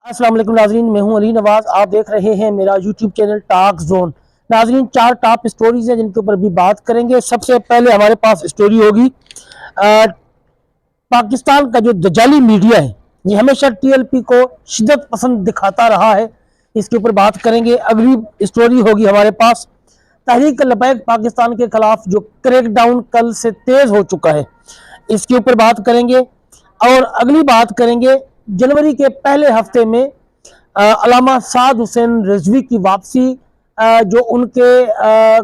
السلام علیکم ناظرین، میں ہوں علی نواز. آپ دیکھ رہے ہیں میرا یوٹیوب چینل ٹاک زون. ناظرین، 4 ٹاپ سٹوریز ہیں جن کے اوپر بھی بات کریں گے. سب سے پہلے ہمارے پاس سٹوری ہوگی پاکستان کا جو دجالی میڈیا ہے یہ ہمیشہ ٹی ایل پی کو شدت پسند دکھاتا رہا ہے. اس کے اوپر بات کریں گے. اگلی سٹوری ہوگی ہمارے پاس تحریک لبیک پاکستان کے خلاف جو کریک ڈاؤن کل سے تیز ہو چکا ہے، اس کے اوپر بات کریں گے. اور اگلی بات کریں گے جنوری کے پہلے ہفتے میں علامہ سعد حسین رضوی کی واپسی، جو ان کے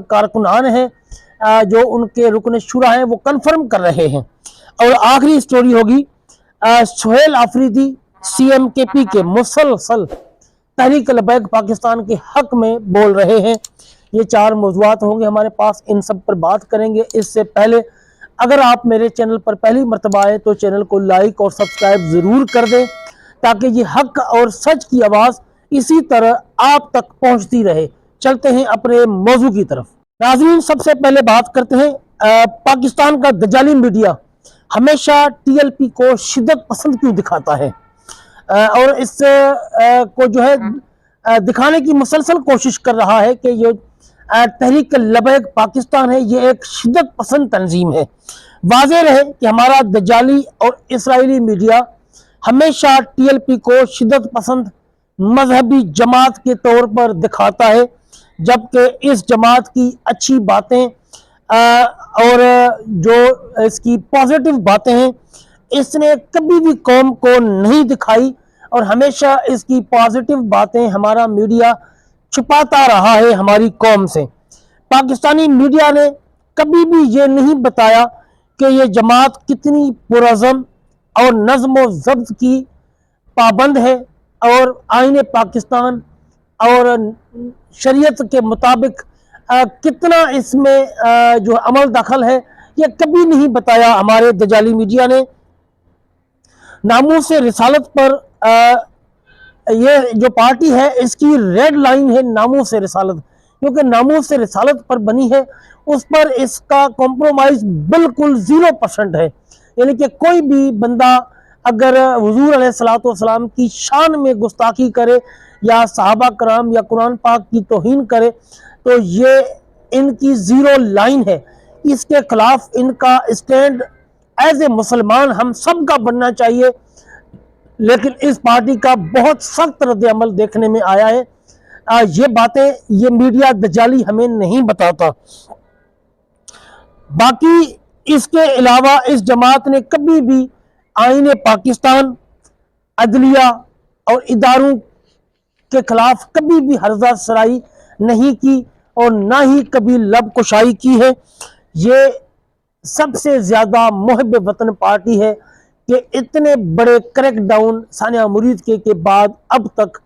کارکنان ہیں، جو ان کے رکن شورا ہیں، وہ کنفرم کر رہے ہیں. اور آخری سٹوری ہوگی سہیل آفریدی سی ایم کے پی کے مسلسل تحریک لبیک پاکستان کے حق میں بول رہے ہیں. یہ 4 موضوعات ہوں گے ہمارے پاس، ان سب پر بات کریں گے. اس سے پہلے اگر آپ میرے چینل پر پہلی مرتبہ آئے تو چینل کو لائک اور سبسکرائب ضرور کر دیں تاکہ یہ حق اور سچ کی آواز اسی طرح آپ تک پہنچتی رہے. چلتے ہیں اپنے موضوع کی طرف. ناظرین، سب سے پہلے بات کرتے ہیں پاکستان کا دجالی میڈیا ہمیشہ ٹی ایل پی کو شدت پسند کیوں دکھاتا ہے، اور اس کو جو ہے دکھانے کی مسلسل کوشش کر رہا ہے کہ یہ تحریک لبیک پاکستان ہے، یہ ایک شدت پسند تنظیم ہے. واضح رہے کہ ہمارا دجالی اور اسرائیلی میڈیا ہمیشہ ٹی ایل پی کو شدت پسند مذہبی جماعت کے طور پر دکھاتا ہے، جبکہ اس جماعت کی اچھی باتیں اور جو اس کی پازیٹیو باتیں ہیں اس نے کبھی بھی قوم کو نہیں دکھائی، اور ہمیشہ اس کی پازیٹیو باتیں ہمارا میڈیا چھپاتا رہا ہے ہماری قوم سے. پاکستانی میڈیا نے کبھی بھی یہ نہیں بتایا کہ یہ جماعت کتنی پرعزم اور نظم و ضبط کی پابند ہے اور آئین پاکستان اور شریعت کے مطابق کتنا اس میں جو عمل دخل ہے، یہ کبھی نہیں بتایا ہمارے دجالی میڈیا نے. ناموس رسالت پر یہ جو پارٹی ہے اس کی ریڈ لائن ہے ناموس رسالت، کیونکہ ناموس رسالت پر بنی ہے، اس پر اس کا کمپرومائز بالکل 0% ہے. یعنی کہ کوئی بھی بندہ اگر حضور علیہ السلام کی شان میں گستاخی کرے یا صحابہ کرام یا قرآن پاک کی توہین کرے تو یہ ان کی 0 لائن ہے. اس کے خلاف ان کا اسٹینڈ ایز اے مسلمان ہم سب کا بننا چاہیے، لیکن اس پارٹی کا بہت سخت رد عمل دیکھنے میں آیا ہے. یہ باتیں یہ میڈیا دجالی ہمیں نہیں بتاتا. باقی اس کے علاوہ اس جماعت نے کبھی بھی آئین پاکستان، عدلیہ اور اداروں کے خلاف کبھی بھی ہرزہ سرائی نہیں کی اور نہ ہی کبھی لب کشائی کی ہے. یہ سب سے زیادہ محب وطن پارٹی ہے کہ اتنے بڑے کریک ڈاؤن ثانیہ مرید کے بعد اب تک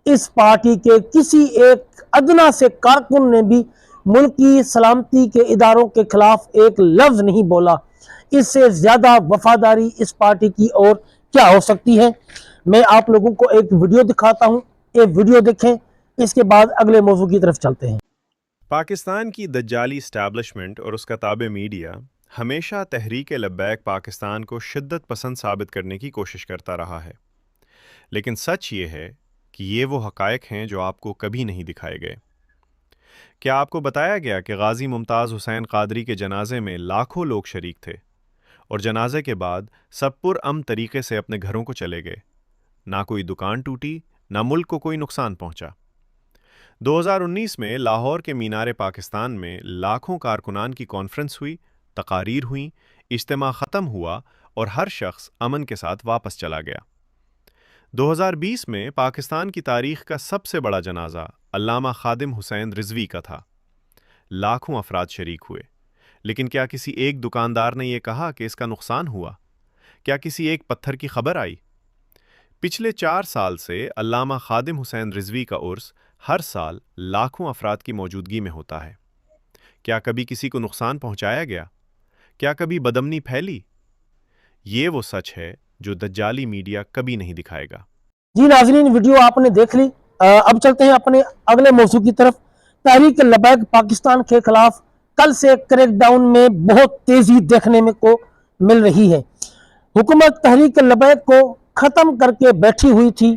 اس پارٹی کے کسی ایک ادنا سے کارکن نے بھی ملکی سلامتی کے اداروں کے خلاف ایک لفظ نہیں بولا. اس سے زیادہ وفاداری اس پارٹی کی اور کیا ہو سکتی ہے. میں آپ لوگوں کو ایک ویڈیو دکھاتا ہوں، ایک ویڈیو دیکھیں، اس کے بعد اگلے موضوع کی طرف چلتے ہیں. پاکستان کی دجالی اسٹیبلشمنٹ اور اس کا تابع میڈیا ہمیشہ تحریک لبیک پاکستان کو شدت پسند ثابت کرنے کی کوشش کرتا رہا ہے، لیکن سچ یہ ہے کہ یہ وہ حقائق ہیں جو آپ کو کبھی نہیں دکھائے گئے. کیا آپ کو بتایا گیا کہ غازی ممتاز حسین قادری کے جنازے میں لاکھوں لوگ شریک تھے اور جنازے کے بعد سب پرامن طریقے سے اپنے گھروں کو چلے گئے؟ نہ کوئی دکان ٹوٹی، نہ ملک کو کوئی نقصان پہنچا. 2019 میں لاہور کے مینار پاکستان میں لاکھوں کارکنان کی کانفرنس ہوئی، تقاریر ہوئیں، اجتماع ختم ہوا اور ہر شخص امن کے ساتھ واپس چلا گیا. 2020 میں پاکستان کی تاریخ کا سب سے بڑا جنازہ علامہ خادم حسین رضوی کا تھا. لاکھوں افراد شریک ہوئے، لیکن کیا کسی ایک دکاندار نے یہ کہا کہ اس کا نقصان ہوا؟ کیا کسی ایک پتھر کی خبر آئی؟ پچھلے 4 سال سے علامہ خادم حسین رضوی کا عرس ہر سال لاکھوں افراد کی موجودگی میں ہوتا ہے. کیا کبھی کسی کو نقصان پہنچایا گیا؟ کیا کبھی بدامنی پھیلی؟ یہ وہ سچ ہے جو دجالی میڈیا کبھی نہیں دکھائے گا. جی ناظرین، ویڈیو آپ نے دیکھ لی. اب چلتے ہیں اپنے اگلے موضوع کی طرف. تحریک لبیک پاکستان کے خلاف کل سے کریک ڈاؤن میں بہت تیزی دیکھنے میں کو مل رہی ہے. حکومت تحریک لبیک کو ختم کر کے بیٹھی ہوئی تھی،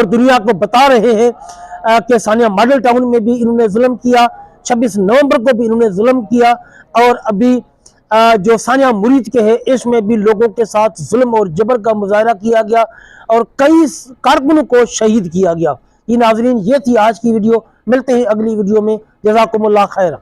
اور دنیا کو بتا رہے ہیں کہ ثانیہ ماڈل ٹاؤن میں بھی انہوں نے ظلم کیا، 26 نومبر کو بھی انہوں نے ظلم کیا، اور ابھی جو ثانیہ مرید کے ہے اس میں بھی لوگوں کے ساتھ ظلم اور جبر کا مظاہرہ کیا گیا اور کئی کارکنوں کو شہید کیا گیا۔ یہ ناظرین، یہ تھی آج کی ویڈیو، ملتے ہیں اگلی ویڈیو میں، جزاکم اللہ خیر۔